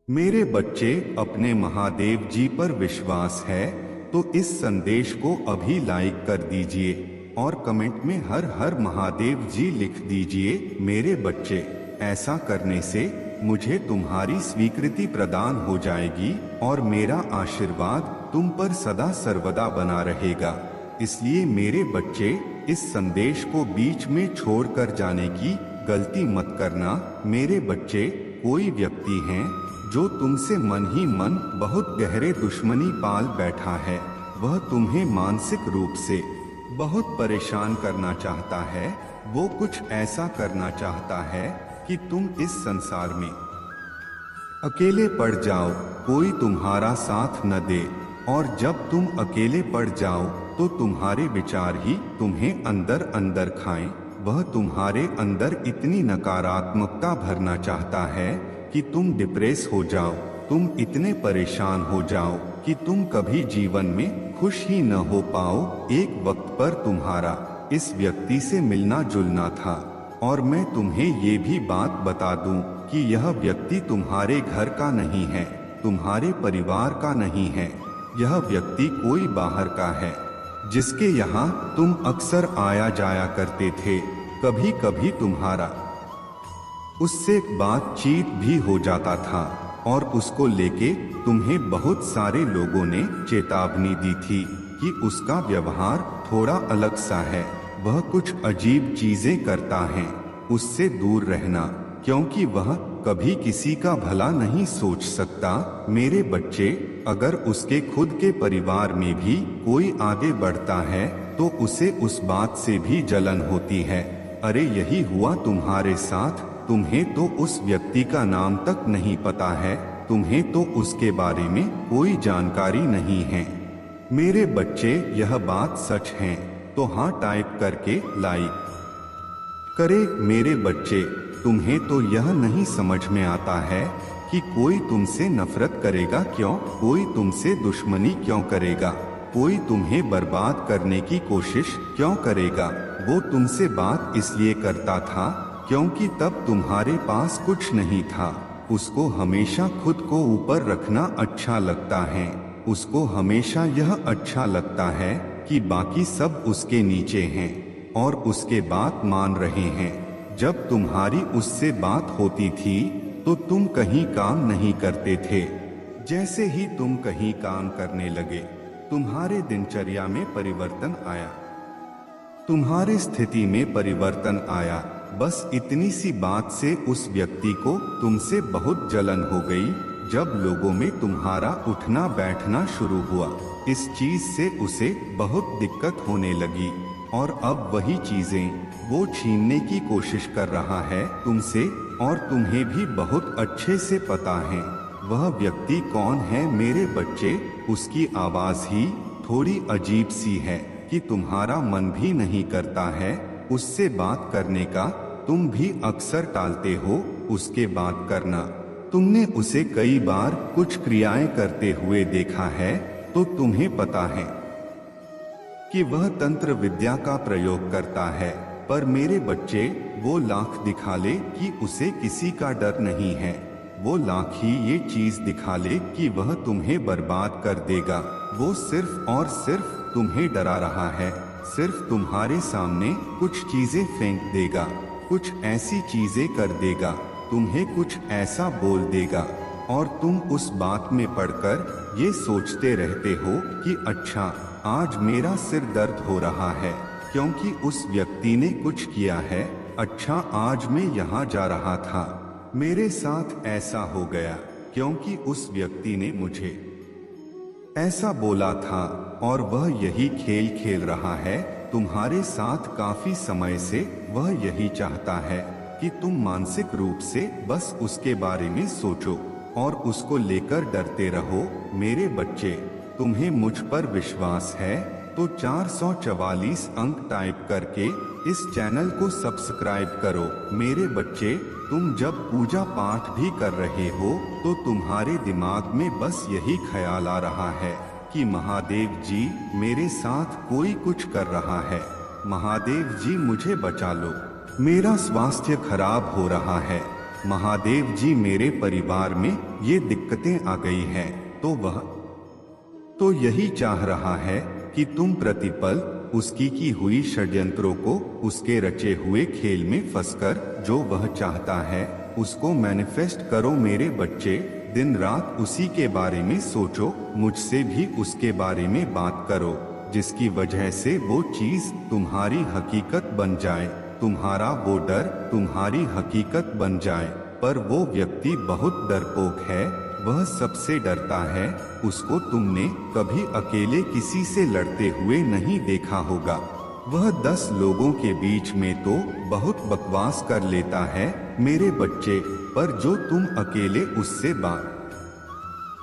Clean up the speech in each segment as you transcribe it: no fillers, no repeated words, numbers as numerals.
मेरे बच्चे, अपने महादेव जी पर विश्वास है तो इस संदेश को अभी लाइक कर दीजिए और कमेंट में हर हर महादेव जी लिख दीजिए। मेरे बच्चे, ऐसा करने से मुझे तुम्हारी स्वीकृति प्रदान हो जाएगी और मेरा आशीर्वाद तुम पर सदा सर्वदा बना रहेगा। इसलिए मेरे बच्चे, इस संदेश को बीच में छोड़कर जाने की गलती मत करना। मेरे बच्चे, कोई व्यक्ति है जो तुमसे मन ही मन बहुत गहरे दुश्मनी पाल बैठा है। वह तुम्हें मानसिक रूप से बहुत परेशान करना चाहता है। वो कुछ ऐसा करना चाहता है कि तुम इस संसार में अकेले पड़ जाओ, कोई तुम्हारा साथ न दे, और जब तुम अकेले पड़ जाओ तो तुम्हारे विचार ही तुम्हें अंदर अंदर खाएं। वह तुम्हारे अंदर इतनी नकारात्मकता भरना चाहता है कि तुम डिप्रेस हो जाओ, तुम इतने परेशान हो जाओ कि तुम कभी जीवन में खुश ही न हो पाओ। एक वक्त पर तुम्हारा इस व्यक्ति से मिलना जुलना था, और मैं तुम्हें ये भी बात बता दूं कि यह व्यक्ति तुम्हारे घर का नहीं है, तुम्हारे परिवार का नहीं है। यह व्यक्ति कोई बाहर का है, जिसके यहाँ तुम अक्सर आया जाया करते थे। कभी कभी तुम्हारा उससे बातचीत भी हो जाता था, और उसको लेके तुम्हें बहुत सारे लोगों ने चेतावनी दी थी कि उसका व्यवहार थोड़ा अलग सा है, वह कुछ अजीब चीजें करता है, उससे दूर रहना, क्योंकि वह कभी किसी का भला नहीं सोच सकता। मेरे बच्चे, अगर उसके खुद के परिवार में भी कोई आगे बढ़ता है तो उसे उस बात से भी जलन होती है। अरे यही हुआ तुम्हारे साथ। तुम्हें तो उस व्यक्ति का नाम तक नहीं पता है, तुम्हें तो उसके बारे में कोई जानकारी नहीं है। मेरे बच्चे, यह बात सच है तो हाँ टाइप करके लाइक करे। मेरे बच्चे, तुम्हें तो यह नहीं समझ में आता है कि कोई तुमसे नफरत करेगा क्यों, कोई तुमसे दुश्मनी क्यों करेगा, कोई तुम्हें बर्बाद करने की कोशिश क्यों करेगा। वो तुमसे बात इसलिए करता था क्योंकि तब तुम्हारे पास कुछ नहीं था। उसको हमेशा खुद को ऊपर रखना अच्छा लगता है, उसको हमेशा यह अच्छा लगता है कि बाकी सब उसके नीचे हैं और उसके बात मान रहे हैं। जब तुम्हारी उससे बात होती थी तो तुम कहीं काम नहीं करते थे। जैसे ही तुम कहीं काम करने लगे, तुम्हारे दिनचर्या में परिवर्तन आया, तुम्हारी स्थिति में परिवर्तन आया। बस इतनी सी बात से उस व्यक्ति को तुमसे बहुत जलन हो गई। जब लोगों में तुम्हारा उठना बैठना शुरू हुआ, इस चीज से उसे बहुत दिक्कत होने लगी, और अब वही चीजें वो छीनने की कोशिश कर रहा है तुमसे, और तुम्हें भी बहुत अच्छे से पता है वह व्यक्ति कौन है। मेरे बच्चे, उसकी आवाज ही थोड़ी अजीब सी है कि तुम्हारा मन भी नहीं करता है उससे बात करने का। तुम भी अक्सर टालते हो उसके बात करना। तुमने उसे कई बार कुछ क्रियाएं करते हुए देखा है, तो तुम्हें पता है कि वह तंत्र विद्या का प्रयोग करता है। पर मेरे बच्चे, वो लाख दिखा ले कि उसे किसी का डर नहीं है, वो लाख ही ये चीज दिखा ले कि वह तुम्हें बर्बाद कर देगा, वो सिर्फ और सिर्फ तुम्हें डरा रहा है। सिर्फ तुम्हारे सामने कुछ चीजें फेंक देगा, कुछ ऐसी चीजें कर देगा, तुम्हें कुछ ऐसा बोल देगा, और तुम उस बात में पड़कर ये सोचते रहते हो कि अच्छा, आज मेरा सिर दर्द हो रहा है क्योंकि उस व्यक्ति ने कुछ किया है। अच्छा, आज मैं यहाँ जा रहा था, मेरे साथ ऐसा हो गया क्योंकि उस व्यक्ति ने मुझे ऐसा बोला था, और वह यही खेल खेल रहा है तुम्हारे साथ काफी समय से। वह यही चाहता है कि तुम मानसिक रूप से बस उसके बारे में सोचो और उसको लेकर डरते रहो। मेरे बच्चे, तुम्हें मुझ पर विश्वास है तो 444 अंक टाइप करके इस चैनल को सब्सक्राइब करो। मेरे बच्चे, तुम जब पूजा पाठ भी कर रहे हो तो तुम्हारे दिमाग में बस यही ख्याल आ रहा है कि महादेव जी, मेरे साथ कोई कुछ कर रहा है, महादेव जी मुझे बचा लो, मेरा स्वास्थ्य खराब हो रहा है, महादेव जी मेरे परिवार में ये दिक्कतें आ गई हैं, तो वह तो यही चाह रहा है कि तुम प्रतिपल उसकी की हुई षड्यंत्रों को, उसके रचे हुए खेल में फंसकर जो वह चाहता है उसको मैनिफेस्ट करो। मेरे बच्चे, दिन रात उसी के बारे में सोचो, मुझसे भी उसके बारे में बात करो, जिसकी वजह से वो चीज तुम्हारी हकीकत बन जाए, तुम्हारा वो डर तुम्हारी हकीकत बन जाए। पर वो व्यक्ति बहुत डरपोक है, वह सबसे डरता है। उसको तुमने कभी अकेले किसी से लड़ते हुए नहीं देखा होगा। वह 10 लोगों के बीच में तो बहुत बकवास कर लेता है मेरे बच्चे, पर जो तुम अकेले उससे बात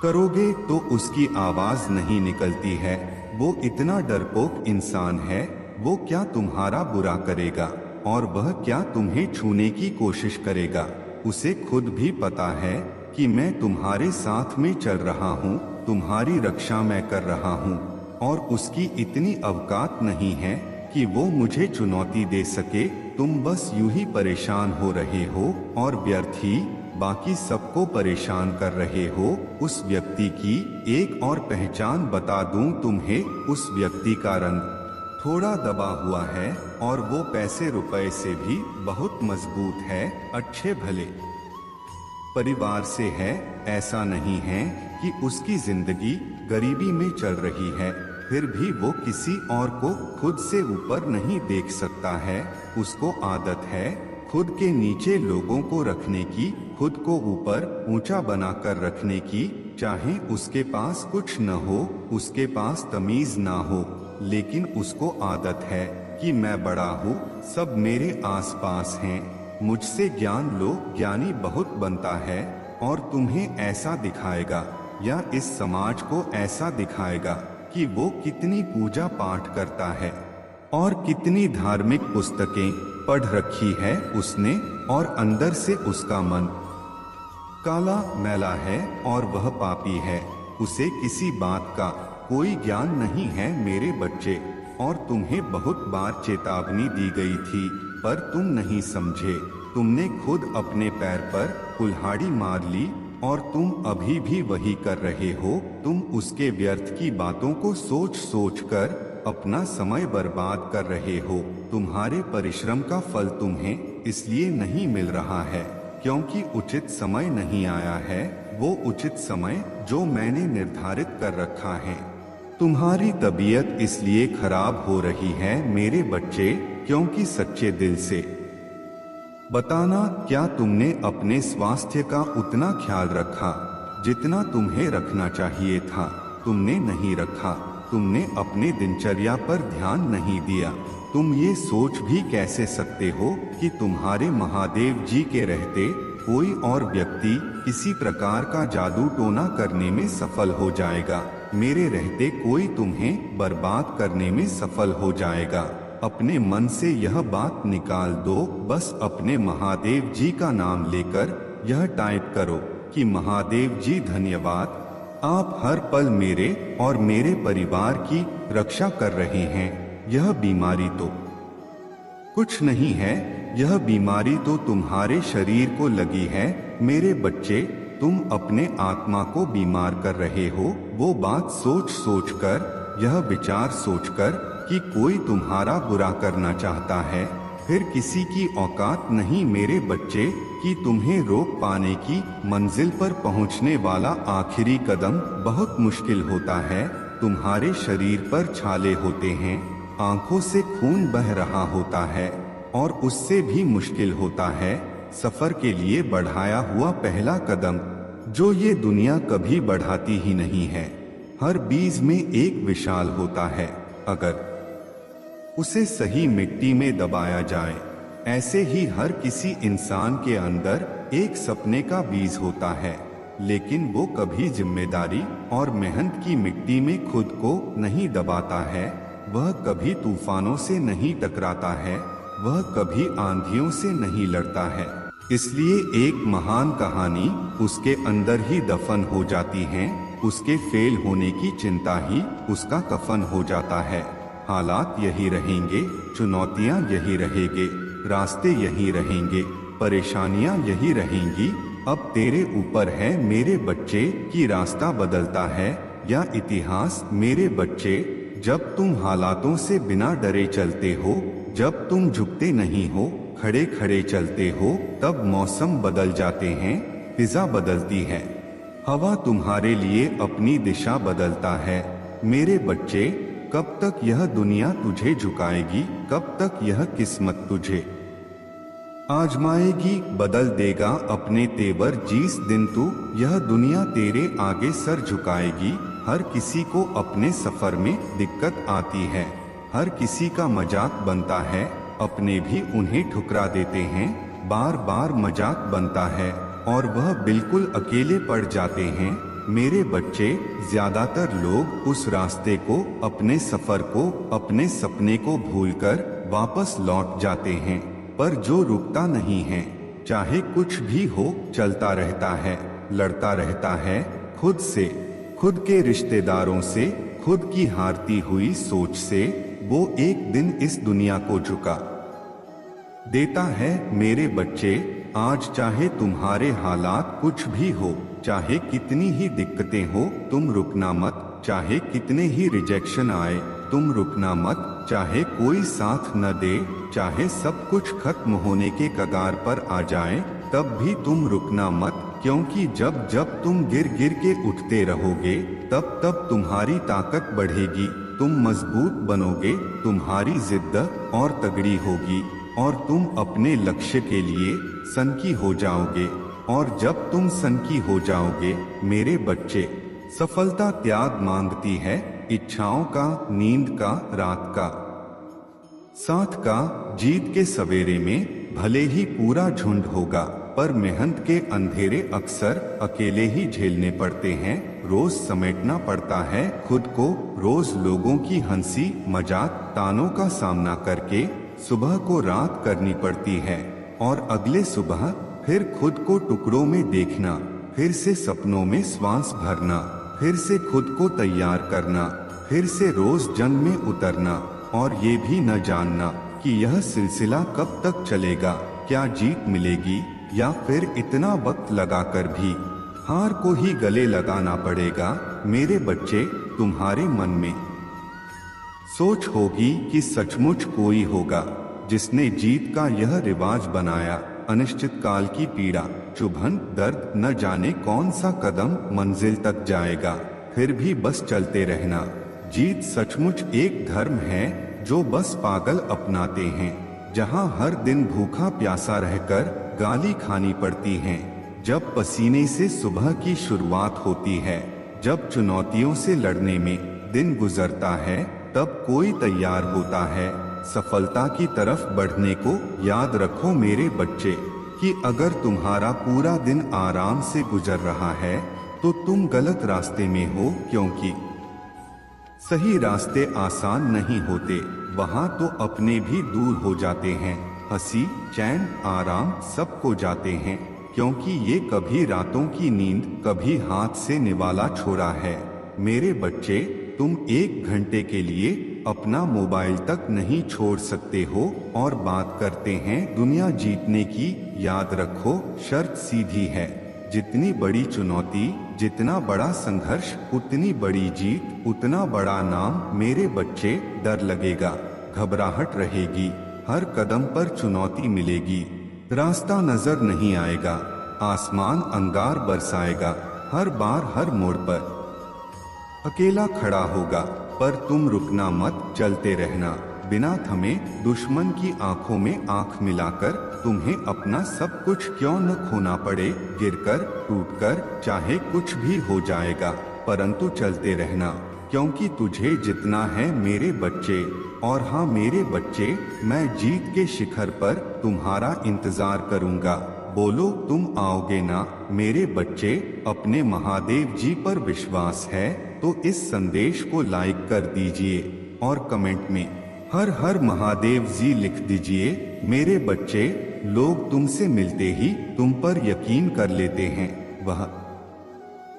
करोगे तो उसकी आवाज नहीं निकलती है। वो इतना डरपोक इंसान है, वो क्या तुम्हारा बुरा करेगा और वह क्या तुम्हें छूने की कोशिश करेगा। उसे खुद भी पता है कि मैं तुम्हारे साथ में चल रहा हूँ, तुम्हारी रक्षा मैं कर रहा हूँ, और उसकी इतनी औकात नहीं है कि वो मुझे चुनौती दे सके। तुम बस यूं ही परेशान हो रहे हो और व्यर्थ ही बाकी सबको परेशान कर रहे हो। उस व्यक्ति की एक और पहचान बता दूं तुम्हें, उस व्यक्ति का रंग थोड़ा दबा हुआ है और वो पैसे रुपए से भी बहुत मजबूत है, अच्छे भले परिवार से है। ऐसा नहीं है कि उसकी जिंदगी गरीबी में चल रही है, फिर भी वो किसी और को खुद से ऊपर नहीं देख सकता है। उसको आदत है खुद के नीचे लोगों को रखने की, खुद को ऊपर ऊंचा बनाकर रखने की। चाहे उसके पास कुछ न हो, उसके पास तमीज ना हो, लेकिन उसको आदत है कि मैं बड़ा हूँ, सब मेरे आसपास हैं, मुझसे ज्ञान लो। ज्ञानी बहुत बनता है और तुम्हें ऐसा दिखाएगा या इस समाज को ऐसा दिखाएगा कि वो कितनी पूजा पाठ करता है और कितनी धार्मिक पुस्तकें पढ़ रखी है उसने, और अंदर से उसका मन काला मैला है और वह पापी है। उसे किसी बात का कोई ज्ञान नहीं है मेरे बच्चे, और तुम्हें बहुत बार चेतावनी दी गई थी पर तुम नहीं समझे। तुमने खुद अपने पैर पर कुल्हाड़ी मार ली और तुम अभी भी वही कर रहे हो। तुम उसके व्यर्थ की बातों को सोच सोच कर अपना समय बर्बाद कर रहे हो। तुम्हारे परिश्रम का फल तुम्हें इसलिए नहीं मिल रहा है क्योंकि उचित समय नहीं आया है, वो उचित समय जो मैंने निर्धारित कर रखा है। तुम्हारी तबीयत इसलिए खराब हो रही है मेरे बच्चे क्योंकि सच्चे दिल से बताना, क्या तुमने अपने स्वास्थ्य का उतना ख्याल रखा जितना तुम्हें रखना चाहिए था? तुमने नहीं रखा। तुमने अपने दिनचर्या पर ध्यान नहीं दिया। तुम ये सोच भी कैसे सकते हो कि तुम्हारे महादेव जी के रहते कोई और व्यक्ति किसी प्रकार का जादू टोना करने में सफल हो जाएगा? मेरे रहते कोई तुम्हें बर्बाद करने में सफल हो जाएगा? अपने मन से यह बात निकाल दो। बस अपने महादेव जी का नाम लेकर यह टाइप करो कि महादेव जी धन्यवाद, आप हर पल मेरे और मेरे परिवार की रक्षा कर रहे हैं। यह बीमारी तो कुछ नहीं है, यह बीमारी तो तुम्हारे शरीर को लगी है मेरे बच्चे। तुम अपने आत्मा को बीमार कर रहे हो। वो बात सोच सोच कर, यह विचार सोचकर कि कोई तुम्हारा बुरा करना चाहता है, फिर किसी की औकात नहीं मेरे बच्चे कि तुम्हें रोक पाने की। मंजिल पर पहुंचने वाला आखिरी कदम बहुत मुश्किल होता है। तुम्हारे शरीर पर छाले होते हैं, आंखों से खून बह रहा होता है, और उससे भी मुश्किल होता है सफर के लिए बढ़ाया हुआ पहला कदम, जो ये दुनिया कभी बढ़ाती ही नहीं है। हर बीज में एक विशाल होता है, अगर उसे सही मिट्टी में दबाया जाए। ऐसे ही हर किसी इंसान के अंदर एक सपने का बीज होता है, लेकिन वो कभी जिम्मेदारी और मेहनत की मिट्टी में खुद को नहीं दबाता है। वह कभी तूफानों से नहीं टकराता है, वह कभी आंधियों से नहीं लड़ता है। इसलिए एक महान कहानी उसके अंदर ही दफन हो जाती है। उसके फेल होने की चिंता ही उसका कफन हो जाता है। हालात यही रहेंगे, चुनौतियां यही रहेंगे, रास्ते यही रहेंगे, परेशानियां यही रहेंगी। अब तेरे ऊपर है मेरे बच्चे कि रास्ता बदलता है या इतिहास। मेरे बच्चे, जब तुम हालातों से बिना डरे चलते हो, जब तुम झुकते नहीं हो, खड़े खड़े चलते हो, तब मौसम बदल जाते हैं, फिजा बदलती है, हवा तुम्हारे लिए अपनी दिशा बदलता है। मेरे बच्चे, कब तक यह दुनिया तुझे झुकाएगी, कब तक यह किस्मत तुझे आजमाएगी। बदल देगा अपने तेवर जिस दिन तू, यह दुनिया तेरे आगे सर झुकाएगी। हर किसी को अपने सफर में दिक्कत आती है, हर किसी का मजाक बनता है, अपने भी उन्हें ठुकरा देते हैं। बार बार मजाक बनता है और वह बिल्कुल अकेले पड़ जाते हैं। मेरे बच्चे, ज्यादातर लोग उस रास्ते को, अपने सफर को, अपने सपने को भूलकर वापस लौट जाते हैं, पर जो रुकता नहीं है, चाहे कुछ भी हो, चलता रहता है, लड़ता रहता है खुद से, खुद के रिश्तेदारों से, खुद की हारती हुई सोच से, वो एक दिन इस दुनिया को झुका देता है। मेरे बच्चे, आज चाहे तुम्हारे हालात कुछ भी हो, चाहे कितनी ही दिक्कतें हो, तुम रुकना मत। चाहे कितने ही रिजेक्शन आए, तुम रुकना मत। चाहे कोई साथ न दे, चाहे सब कुछ खत्म होने के कगार पर आ जाए, तब भी तुम रुकना मत। क्योंकि जब जब तुम गिर गिर के उठते रहोगे, तब तब तुम्हारी ताकत बढ़ेगी, तुम मजबूत बनोगे, तुम्हारी जिद्द और तगड़ी होगी और तुम अपने लक्ष्य के लिए सनकी हो जाओगे। और जब तुम सनकी हो जाओगे, मेरे बच्चे, सफलता त्याग मांगती है, इच्छाओं का, नींद का, रात का, साथ का। जीत के सवेरे में भले ही पूरा झुंड होगा, पर मेहनत के अंधेरे अक्सर अकेले ही झेलने पड़ते हैं। रोज समेटना पड़ता है खुद को, रोज लोगों की हंसी मजाक तानों का सामना करके सुबह को रात करनी पड़ती है और अगले सुबह फिर खुद को टुकड़ों में देखना, फिर से सपनों में श्वास भरना, फिर से खुद को तैयार करना, फिर से रोज जंग में उतरना और ये भी न जानना कि यह सिलसिला कब तक चलेगा, क्या जीत मिलेगी या फिर इतना वक्त लगाकर भी हार को ही गले लगाना पड़ेगा। मेरे बच्चे, तुम्हारे मन में सोच होगी कि सचमुच कोई होगा जिसने जीत का यह रिवाज बनाया। अनिश्चित काल की पीड़ा, चुभन, दर्द, न जाने कौन सा कदम मंजिल तक जाएगा, फिर भी बस चलते रहना। जीत सचमुच एक धर्म है जो बस पागल अपनाते हैं, जहां हर दिन भूखा प्यासा रहकर गाली खानी पड़ती है। जब पसीने से सुबह की शुरुआत होती है, जब चुनौतियों से लड़ने में दिन गुजरता है, तब कोई तैयार होता है सफलता की तरफ बढ़ने को। याद रखो मेरे बच्चे कि अगर तुम्हारा पूरा दिन आराम से गुजर रहा है तो तुम गलत रास्ते में हो, क्योंकि सही रास्ते आसान नहीं होते, वहाँ तो अपने भी दूर हो जाते हैं। हंसी, चैन, आराम सब खो जाते हैं, क्योंकि ये कभी रातों की नींद, कभी हाथ से निवाला छोड़ा है। मेरे बच्चे, तुम 1 घंटे के लिए अपना मोबाइल तक नहीं छोड़ सकते हो और बात करते हैं दुनिया जीतने की। याद रखो, शर्त सीधी है, जितनी बड़ी चुनौती, जितना बड़ा संघर्ष, उतनी बड़ी जीत, उतना बड़ा नाम। मेरे बच्चे, डर लगेगा, घबराहट रहेगी, हर कदम पर चुनौती मिलेगी, रास्ता नजर नहीं आएगा, आसमान अंगार बरसाएगा, हर बार हर मोड़ पर अकेला खड़ा होगा, पर तुम रुकना मत, चलते रहना बिना थमे। दुश्मन की आंखों में आंख मिलाकर तुम्हें अपना सब कुछ क्यों न खोना पड़े, गिरकर, टूटकर, चाहे कुछ भी हो जाएगा, परंतु चलते रहना, क्योंकि तुझे जितना है मेरे बच्चे। और हाँ मेरे बच्चे, मैं जीत के शिखर पर तुम्हारा इंतजार करूंगा। बोलो, तुम आओगे ना मेरे बच्चे? अपने महादेव जी पर विश्वास है तो इस संदेश को लाइक कर दीजिए और कमेंट में हर हर महादेव जी लिख दीजिए। मेरे बच्चे, लोग तुमसे मिलते ही तुम पर यकीन कर लेते हैं, वह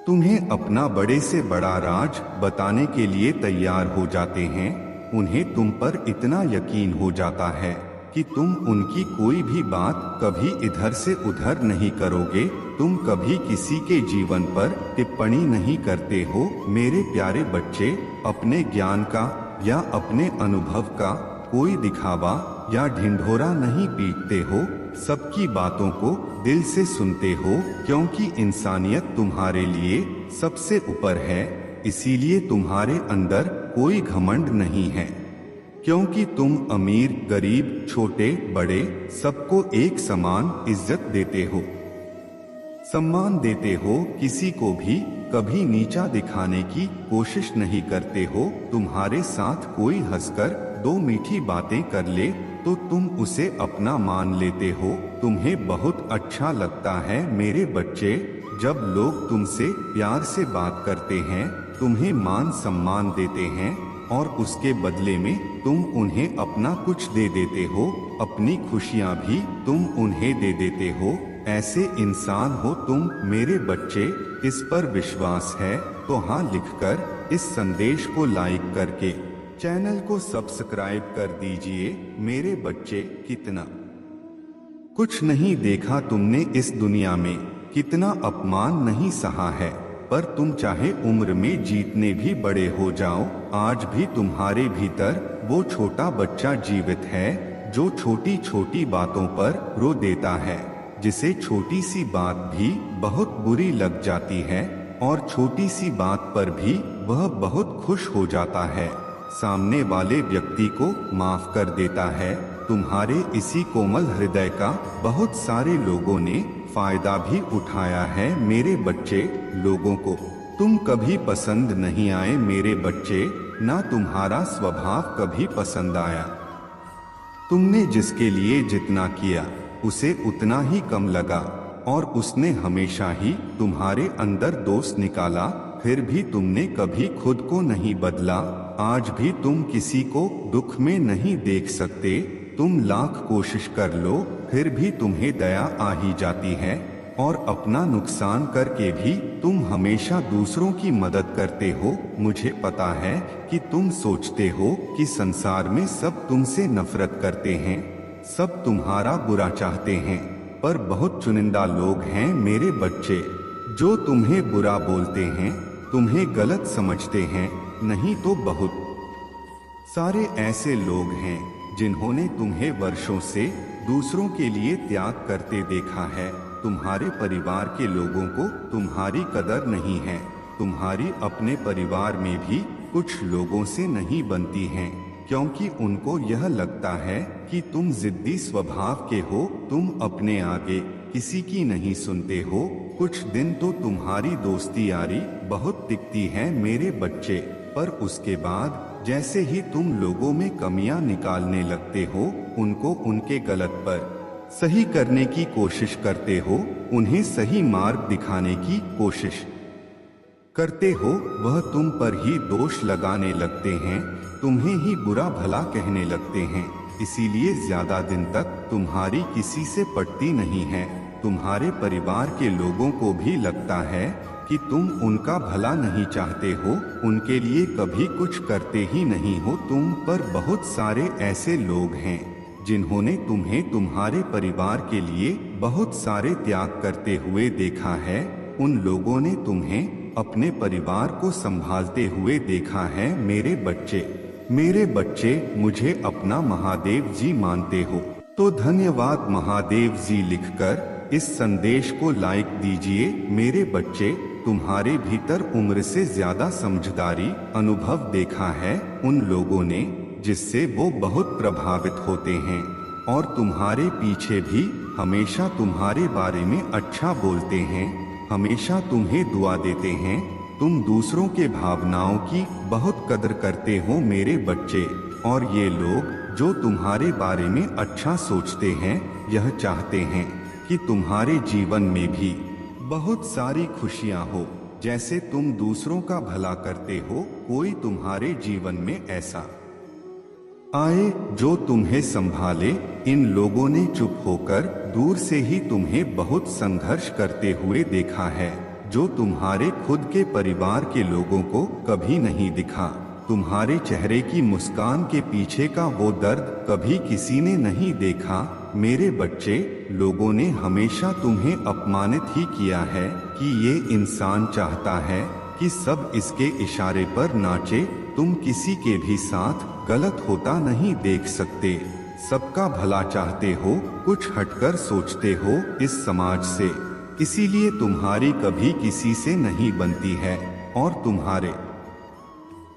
तुम्हें अपना बड़े से बड़ा राज बताने के लिए तैयार हो जाते हैं। उन्हें तुम पर इतना यकीन हो जाता है कि तुम उनकी कोई भी बात कभी इधर से उधर नहीं करोगे, तुम कभी किसी के जीवन पर टिप्पणी नहीं करते हो। मेरे प्यारे बच्चे, अपने ज्ञान का या अपने अनुभव का कोई दिखावा या ढिंढोरा नहीं पीटते हो, सबकी बातों को दिल से सुनते हो, क्योंकि इंसानियत तुम्हारे लिए सबसे ऊपर है। इसीलिए तुम्हारे अंदर कोई घमंड नहीं है, क्योंकि तुम अमीर गरीब छोटे बड़े सबको एक समान इज्जत देते हो, सम्मान देते हो, किसी को भी कभी नीचा दिखाने की कोशिश नहीं करते हो। तुम्हारे साथ कोई हंसकर दो मीठी बातें कर ले तो तुम उसे अपना मान लेते हो। तुम्हें बहुत अच्छा लगता है मेरे बच्चे, जब लोग तुमसे प्यार से बात करते हैं, तुम्हें मान सम्मान देते हैं और उसके बदले में तुम उन्हें अपना कुछ दे देते हो, अपनी खुशियाँ भी तुम उन्हें दे देते हो। ऐसे इंसान हो तुम मेरे बच्चे। इस पर विश्वास है तो हाँ लिखकर इस संदेश को लाइक करके चैनल को सब्सक्राइब कर दीजिए मेरे बच्चे। कितना कुछ नहीं देखा तुमने इस दुनिया में, कितना अपमान नहीं सहा है, पर तुम चाहे उम्र में जीतने भी बड़े हो जाओ, आज भी तुम्हारे भीतर वो छोटा बच्चा जीवित है जो छोटी छोटी बातों पर रो देता है, जिसे छोटी सी बात भी बहुत बुरी लग जाती है और छोटी सी बात पर भी वह बहुत खुश हो जाता है, सामने वाले व्यक्ति को माफ कर देता है। तुम्हारे इसी कोमल हृदय का बहुत सारे लोगों ने फायदा भी उठाया है मेरे बच्चे। लोगों को तुम कभी पसंद नहीं आए मेरे बच्चे, ना तुम्हारा स्वभाव कभी पसंद आया। तुमने जिसके लिए जितना किया उसे उतना ही कम लगा और उसने हमेशा ही तुम्हारे अंदर दोष निकाला, फिर भी तुमने कभी खुद को नहीं बदला। आज भी तुम किसी को दुख में नहीं देख सकते, तुम लाख कोशिश कर लो फिर भी तुम्हें दया आ ही जाती है, और अपना नुकसान करके भी तुम हमेशा दूसरों की मदद करते हो। मुझे पता है कि तुम सोचते हो कि संसार में सब तुमसे नफरत करते हैं, सब तुम्हारा बुरा चाहते हैं, पर बहुत चुनिंदा लोग हैं मेरे बच्चे जो तुम्हें बुरा बोलते हैं, तुम्हें गलत समझते हैं। नहीं तो बहुत सारे ऐसे लोग हैं जिन्होंने तुम्हें वर्षों से दूसरों के लिए त्याग करते देखा है। तुम्हारे परिवार के लोगों को तुम्हारी कदर नहीं है, तुम्हारी अपने परिवार में भी कुछ लोगों से नहीं बनती हैं, क्योंकि उनको यह लगता है कि तुम जिद्दी स्वभाव के हो, तुम अपने आगे किसी की नहीं सुनते हो। कुछ दिन तो तुम्हारी दोस्ती यारी बहुत टिकती है मेरे बच्चे, पर उसके बाद जैसे ही तुम लोगों में कमियां निकालने लगते हो, उनको उनके गलत पर सही करने की कोशिश करते हो, उन्हें सही मार्ग दिखाने की कोशिश करते हो, वह तुम पर ही दोष लगाने लगते हैं, तुम्हें ही बुरा भला कहने लगते हैं। इसीलिए ज्यादा दिन तक तुम्हारी किसी से पटती नहीं है। तुम्हारे परिवार के लोगों को भी लगता है कि तुम उनका भला नहीं चाहते हो, उनके लिए कभी कुछ करते ही नहीं हो। तुम पर बहुत सारे ऐसे लोग हैं जिन्होंने तुम्हें तुम्हारे परिवार के लिए बहुत सारे त्याग करते हुए देखा है। उन लोगों ने तुम्हें अपने परिवार को संभालते हुए देखा है मेरे बच्चे। मेरे बच्चे, मुझे अपना महादेव जी मानते हो तो धन्यवाद महादेव जी लिखकर इस संदेश को लाइक दीजिए मेरे बच्चे। तुम्हारे भीतर उम्र से ज्यादा समझदारी अनुभव देखा है उन लोगों ने, जिससे वो बहुत प्रभावित होते हैं और तुम्हारे पीछे भी हमेशा तुम्हारे बारे में अच्छा बोलते हैं, हमेशा तुम्हें दुआ देते हैं। तुम दूसरों के भावनाओं की बहुत कदर करते हो मेरे बच्चे, और ये लोग जो तुम्हारे बारे में अच्छा सोचते हैं, यह चाहते हैं कि तुम्हारे जीवन में भी बहुत सारी खुशियां हो। जैसे तुम दूसरों का भला करते हो, कोई तुम्हारे जीवन में ऐसा आए जो तुम्हें संभाले। इन लोगों ने चुप होकर दूर से ही तुम्हें बहुत संघर्ष करते हुए देखा है, जो तुम्हारे खुद के परिवार के लोगों को कभी नहीं दिखा। तुम्हारे चेहरे की मुस्कान के पीछे का वो दर्द कभी किसी ने नहीं देखा। मेरे बच्चे, लोगों ने हमेशा तुम्हें अपमानित ही किया है कि ये इंसान चाहता है कि सब इसके इशारे पर नाचे। तुम किसी के भी साथ गलत होता नहीं देख सकते। सबका भला चाहते हो, कुछ हटकर सोचते हो इस समाज से, इसीलिए तुम्हारी कभी किसी से नहीं बनती है। और तुम्हारे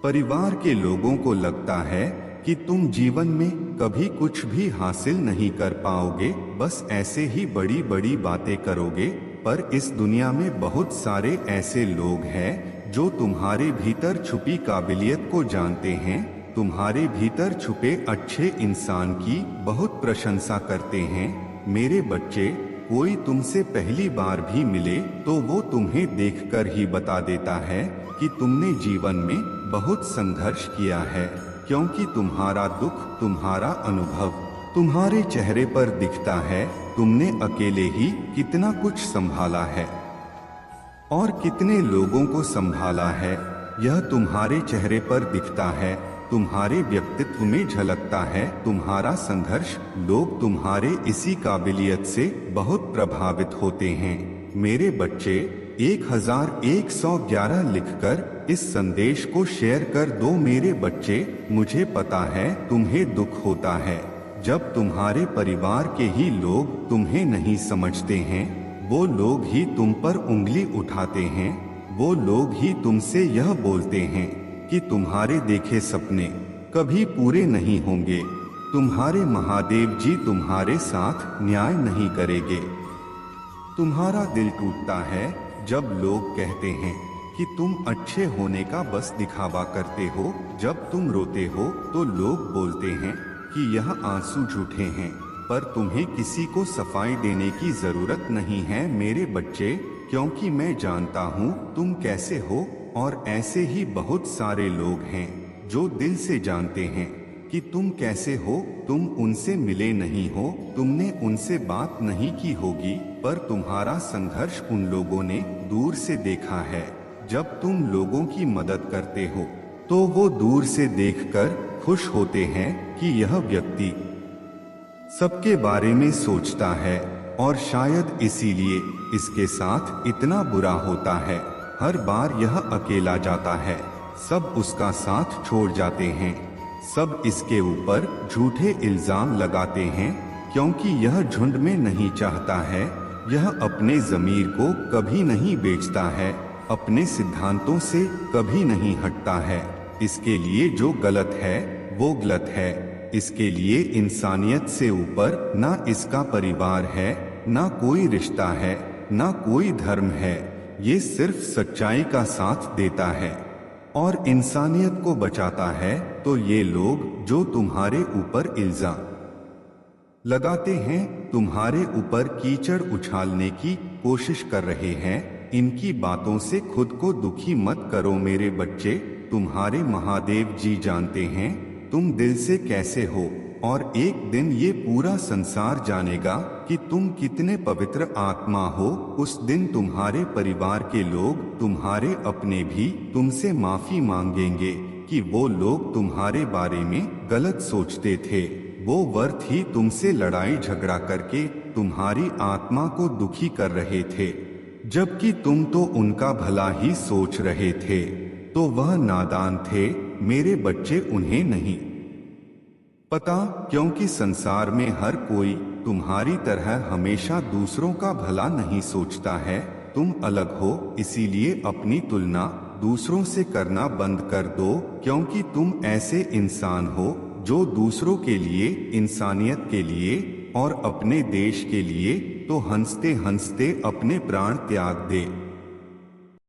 परिवार के लोगों को लगता है कि तुम जीवन में कभी कुछ भी हासिल नहीं कर पाओगे, बस ऐसे ही बड़ी बड़ी बातें करोगे। पर इस दुनिया में बहुत सारे ऐसे लोग हैं जो तुम्हारे भीतर छुपी काबिलियत को जानते हैं, तुम्हारे भीतर छुपे अच्छे इंसान की बहुत प्रशंसा करते हैं। मेरे बच्चे, कोई तुमसे पहली बार भी मिले तो वो तुम्हें देखकर ही बता देता है कि तुमने जीवन में बहुत संघर्ष किया है, क्योंकि तुम्हारा दुख, तुम्हारा अनुभव तुम्हारे चेहरे पर दिखता है। तुमने अकेले ही कितना कुछ संभाला है और कितने लोगों को संभाला है, यह तुम्हारे चेहरे पर दिखता है, तुम्हारे व्यक्तित्व में झलकता है। तुम्हारा संघर्ष, लोग तुम्हारे इसी काबिलियत से बहुत प्रभावित होते हैं। मेरे बच्चे, 1111 लिखकर इस संदेश को शेयर कर दो। मेरे बच्चे, मुझे पता है तुम्हें दुख होता है जब तुम्हारे परिवार के ही लोग तुम्हें नहीं समझते हैं। वो लोग ही तुम पर उंगली उठाते हैं, वो लोग ही तुमसे यह बोलते हैं कि तुम्हारे देखे सपने कभी पूरे नहीं होंगे, तुम्हारे महादेव जी तुम्हारे साथ न्याय नहीं करेंगे। तुम्हारा दिल टूटता है जब लोग कहते हैं कि तुम अच्छे होने का बस दिखावा करते हो। जब तुम रोते हो तो लोग बोलते हैं कि यह आंसू झूठे हैं, पर तुम्हें किसी को सफाई देने की जरूरत नहीं है मेरे बच्चे, क्योंकि मैं जानता हूँ तुम कैसे हो। और ऐसे ही बहुत सारे लोग हैं जो दिल से जानते हैं कि तुम कैसे हो। तुम उनसे मिले नहीं हो, तुमने उनसे बात नहीं की होगी, पर तुम्हारा संघर्ष उन लोगों ने दूर से देखा है। जब तुम लोगों की मदद करते हो तो वो दूर से देखकर खुश होते हैं कि यह व्यक्ति सबके बारे में सोचता है, और शायद इसीलिए इसके साथ इतना बुरा होता है। हर बार यह अकेला जाता है, सब उसका साथ छोड़ जाते हैं, सब इसके ऊपर झूठे इल्जाम लगाते हैं, क्योंकि यह झुंड में नहीं चाहता है। यह अपने ज़मीर को कभी नहीं बेचता है, अपने सिद्धांतों से कभी नहीं हटता है। इसके लिए जो गलत है वो गलत है। इसके लिए इंसानियत से ऊपर ना इसका परिवार है, ना कोई रिश्ता है, ना कोई धर्म है। ये सिर्फ सच्चाई का साथ देता है और इंसानियत को बचाता है। तो ये लोग जो तुम्हारे ऊपर इल्जाम लगाते हैं, तुम्हारे ऊपर कीचड़ उछालने की कोशिश कर रहे हैं, इनकी बातों से खुद को दुखी मत करो मेरे बच्चे। तुम्हारे महादेव जी जानते हैं तुम दिल से कैसे हो, और एक दिन ये पूरा संसार जानेगा कि तुम कितने पवित्र आत्मा हो। उस दिन तुम्हारे परिवार के लोग, तुम्हारे अपने भी तुमसे माफी मांगेंगे कि वो लोग तुम्हारे बारे में गलत सोचते थे। वो वर्थ ही तुमसे लड़ाई झगड़ा करके तुम्हारी आत्मा को दुखी कर रहे थे, जबकि तुम तो उनका भला ही सोच रहे थे। तो वह नादान थे मेरे बच्चे, उन्हें नहीं पता, क्योंकि संसार में हर कोई तुम्हारी तरह हमेशा दूसरों का भला नहीं सोचता है। तुम अलग हो, इसीलिए अपनी तुलना दूसरों से करना बंद कर दो, क्योंकि तुम ऐसे इंसान हो जो दूसरों के लिए, इंसानियत के लिए और अपने देश के लिए तो हंसते हंसते अपने प्राण त्याग दे।